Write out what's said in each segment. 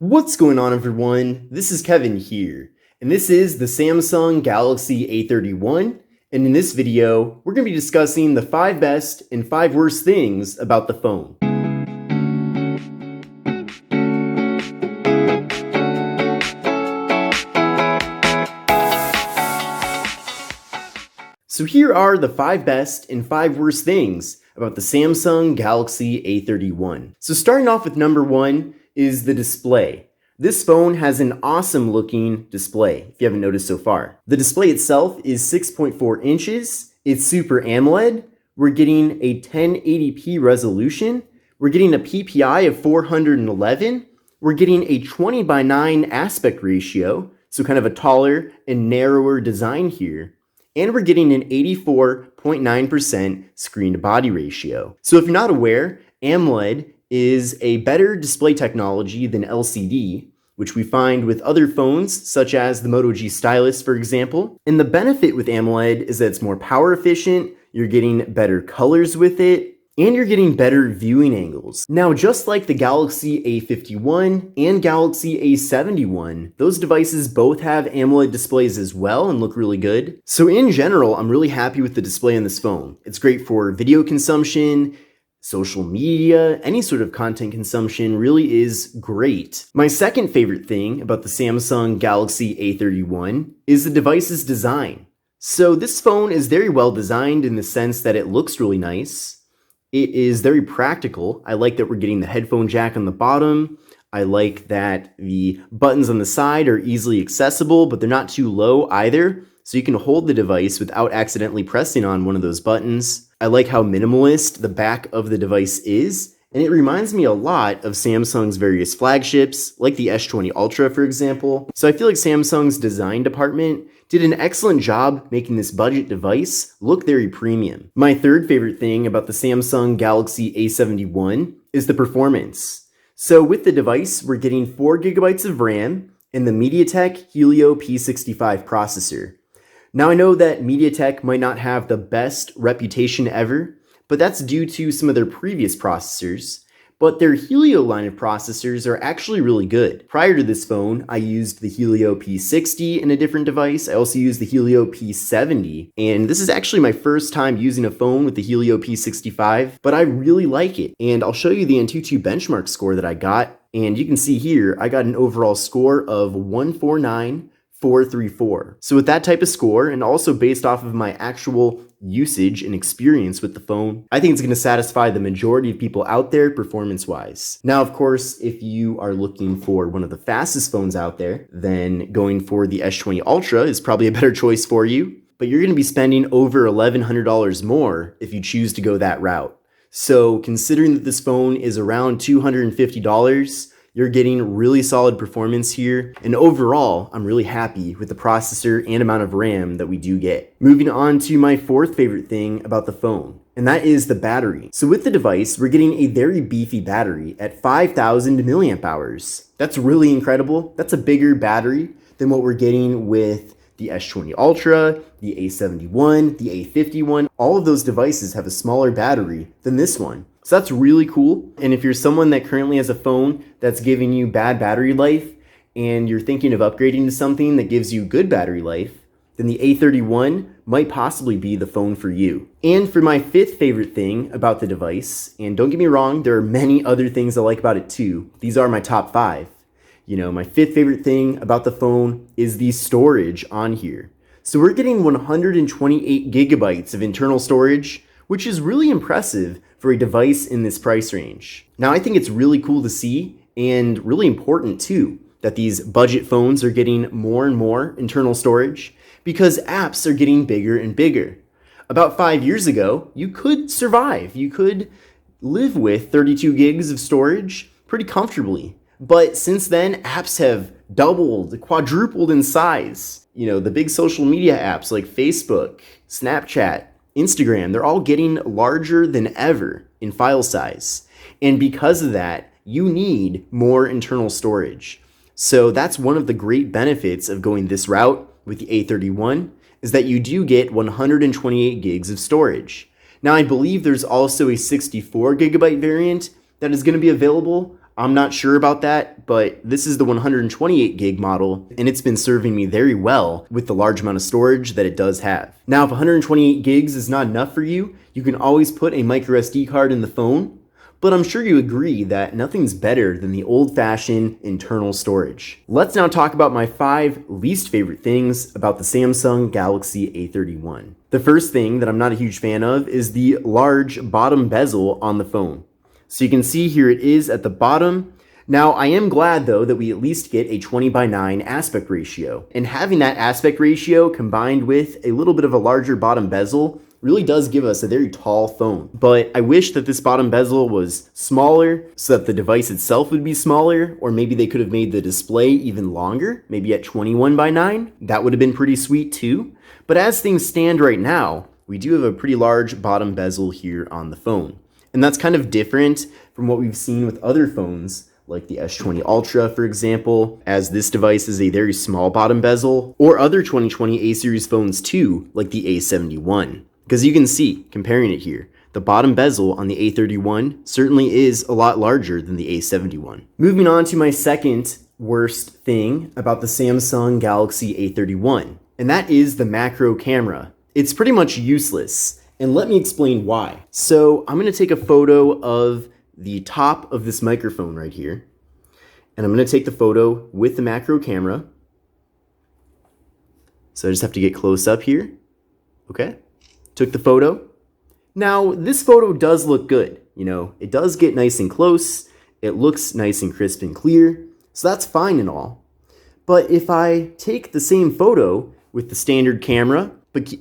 What's going on, everyone? This is Kevin here, and this is the Samsung Galaxy A31, and in this video, we're going to be discussing the 5 best and 5 worst things about the phone. So here are the 5 best and 5 worst things about the Samsung Galaxy A31. So starting off with number 1, is the display. This phone has an awesome looking display, if you haven't noticed so far. The display itself is 6.4 inches, it's Super AMOLED, we're getting a 1080p resolution, we're getting a PPI of 411, we're getting a 20:9 aspect ratio, so kind of a taller and narrower design here, and we're getting an 84.9% screen to body ratio. So if you're not aware, AMOLED is a better display technology than LCD, which we find with other phones such as the Moto G Stylus, for example. And the benefit with AMOLED is that it's more power efficient, you're getting better colors with it, and you're getting better viewing angles. Now, just like the Galaxy A51 and Galaxy A71, those devices both have AMOLED displays as well and look really good. So in general, I'm really happy with the display on this phone. It's great for video consumption, social media, any sort of content consumption really is great. My second favorite thing about the Samsung Galaxy A31 is the device's design. So this phone is very well designed in the sense that it looks really nice. It is very practical. I like that we're getting the headphone jack on the bottom. I like that the buttons on the side are easily accessible, but they're not too low either. So you can hold the device without accidentally pressing on one of those buttons. I like how minimalist the back of the device is, and it reminds me a lot of Samsung's various flagships, like the S20 Ultra, for example. So I feel like Samsung's design department did an excellent job making this budget device look very premium. My third favorite thing about the Samsung Galaxy A71 is the performance. So with the device, we're getting 4 GB of RAM and the MediaTek Helio P65 processor. Now I know that MediaTek might not have the best reputation ever, but that's due to some of their previous processors, but their Helio line of processors are actually really good. Prior to this phone, I used the Helio P60 in a different device. I also used the Helio P70, and this is actually my first time using a phone with the Helio P65, but I really like it. And I'll show you the Antutu benchmark score that I got, and you can see here, I got an overall score of 149,434. So with that type of score, and also based off of my actual usage and experience with the phone, I think it's going to satisfy the majority of people out there performance-wise. Now, of course, if you are looking for one of the fastest phones out there, then going for the S20 Ultra is probably a better choice for you, but you're going to be spending over $1,100 more if you choose to go that route. So considering that this phone is around $250, you're getting really solid performance here, and overall, I'm really happy with the processor and amount of RAM that we do get. Moving on to my fourth favorite thing about the phone, and that is the battery. So with the device, we're getting a very beefy battery at 5,000 milliamp hours. That's really incredible. That's a bigger battery than what we're getting with the S20 Ultra, the A71, the A51. All of those devices have a smaller battery than this one. So that's really cool. And if you're someone that currently has a phone that's giving you bad battery life and you're thinking of upgrading to something that gives you good battery life, then the A31 might possibly be the phone for you. And for my fifth favorite thing about the device, and don't get me wrong, there are many other things I like about it too. These are my top 5. You know, my fifth favorite thing about the phone is the storage on here. So we're getting 128 gigabytes of internal storage, which is really impressive for a device in this price range. Now, I think it's really cool to see, and really important too, that these budget phones are getting more and more internal storage because apps are getting bigger and bigger. About 5 years ago, you could survive. You could live with 32 gigs of storage pretty comfortably. But since then, apps have doubled, quadrupled in size. You know, the big social media apps like Facebook, Snapchat, Instagram, they're all getting larger than ever in file size. And because of that, you need more internal storage. So that's one of the great benefits of going this route with the A31, is that you do get 128 gigs of storage. Now, I believe there's also a 64 gigabyte variant that is going to be available. I'm not sure about that, but this is the 128 gig model, and it's been serving me very well with the large amount of storage that it does have. Now, if 128 gigs is not enough for you, you can always put a micro SD card in the phone, but I'm sure you agree that nothing's better than the old-fashioned internal storage. Let's now talk about my 5 least favorite things about the Samsung Galaxy A31. The first thing that I'm not a huge fan of is the large bottom bezel on the phone. So you can see here it is at the bottom. Now, I am glad though that we at least get a 20:9 aspect ratio. And having that aspect ratio combined with a little bit of a larger bottom bezel really does give us a very tall phone. But I wish that this bottom bezel was smaller so that the device itself would be smaller, or maybe they could have made the display even longer, maybe at 21:9. That would have been pretty sweet too. But as things stand right now, we do have a pretty large bottom bezel here on the phone. And that's kind of different from what we've seen with other phones, like the S20 Ultra, for example, as this device is a very small bottom bezel, or other 2020 A-series phones too, like the A71. Because you can see, comparing it here, the bottom bezel on the A31 certainly is a lot larger than the A71. Moving on to my second worst thing about the Samsung Galaxy A31, and that is the macro camera. It's pretty much useless. And let me explain why. So I'm going to take a photo of the top of this microphone right here. And I'm going to take the photo with the macro camera. So I just have to get close up here. Okay. Took the photo. Now, this photo does look good. You know, it does get nice and close. It looks nice and crisp and clear. So that's fine and all. But if I take the same photo with the standard camera,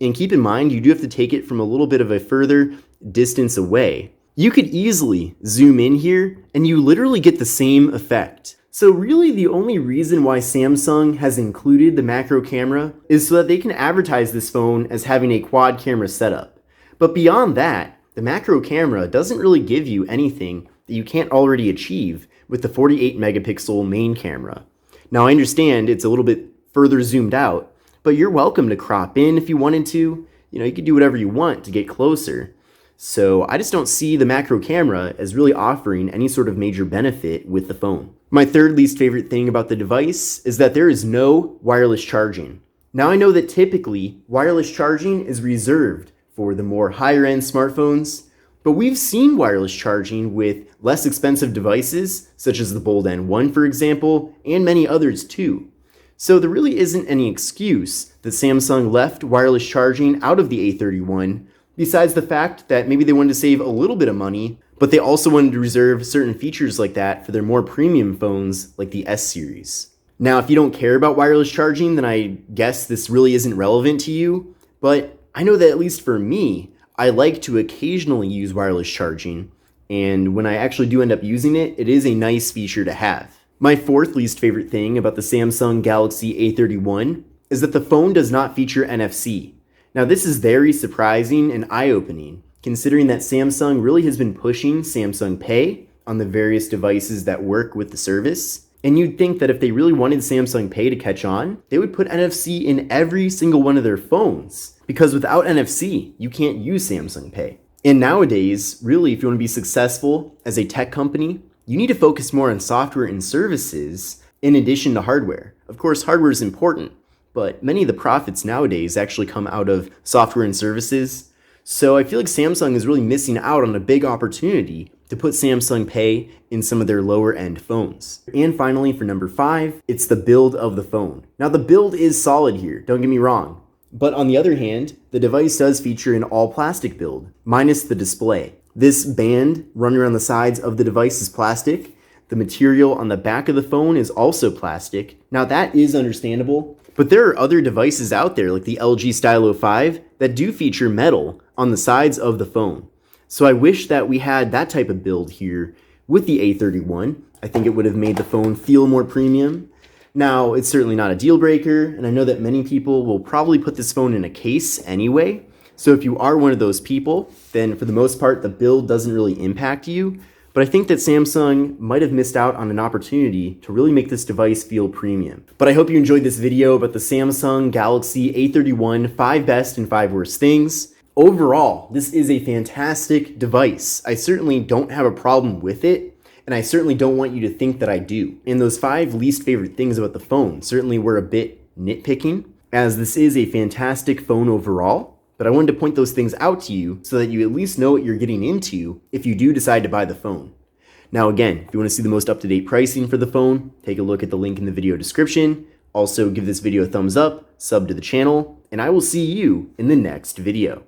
and keep in mind, you do have to take it from a little bit of a further distance away. You could easily zoom in here and you literally get the same effect. So really the only reason why Samsung has included the macro camera is so that they can advertise this phone as having a quad camera setup. But beyond that, the macro camera doesn't really give you anything that you can't already achieve with the 48 megapixel main camera. Now I understand it's a little bit further zoomed out, but you're welcome to crop in if you wanted to. You know, you could do whatever you want to get closer. So I just don't see the macro camera as really offering any sort of major benefit with the phone. My third least favorite thing about the device is that there is no wireless charging. Now I know that typically wireless charging is reserved for the more higher end smartphones, but we've seen wireless charging with less expensive devices, such as the Bold N1 for example, and many others too. So there really isn't any excuse that Samsung left wireless charging out of the A31, besides the fact that maybe they wanted to save a little bit of money, but they also wanted to reserve certain features like that for their more premium phones like the S series. Now, if you don't care about wireless charging, then I guess this really isn't relevant to you, but I know that at least for me, I like to occasionally use wireless charging, and when I actually do end up using it, it is a nice feature to have. My fourth least favorite thing about the Samsung Galaxy A31 is that the phone does not feature NFC. Now this is very surprising and eye-opening, considering that Samsung really has been pushing Samsung Pay on the various devices that work with the service. And you'd think that if they really wanted Samsung Pay to catch on, they would put NFC in every single one of their phones. Because without NFC, you can't use Samsung Pay. And nowadays, really, if you want to be successful as a tech company, you need to focus more on software and services in addition to hardware. Of course, hardware is important, but many of the profits nowadays actually come out of software and services. So I feel like Samsung is really missing out on a big opportunity to put Samsung Pay in some of their lower end phones. And finally, for number 5, it's the build of the phone. Now the build is solid here, don't get me wrong. But on the other hand, the device does feature an all plastic build, minus the display. This band running around the sides of the device is plastic. The material on the back of the phone is also plastic. Now that is understandable, but there are other devices out there like the LG Stylo 5 that do feature metal on the sides of the phone. So I wish that we had that type of build here with the A31. I think it would have made the phone feel more premium. Now, it's certainly not a deal breaker, and I know that many people will probably put this phone in a case anyway. So if you are one of those people, then for the most part, the build doesn't really impact you. But I think that Samsung might have missed out on an opportunity to really make this device feel premium. But I hope you enjoyed this video about the Samsung Galaxy A31 5 best and 5 worst things. Overall, this is a fantastic device. I certainly don't have a problem with it. and I certainly don't want you to think that I do. And those 5 least favorite things about the phone certainly were a bit nitpicking, as this is a fantastic phone overall, but I wanted to point those things out to you so that you at least know what you're getting into if you do decide to buy the phone. Now again, if you want to see the most up-to-date pricing for the phone, take a look at the link in the video description. Also, give this video a thumbs up, sub to the channel, and I will see you in the next video.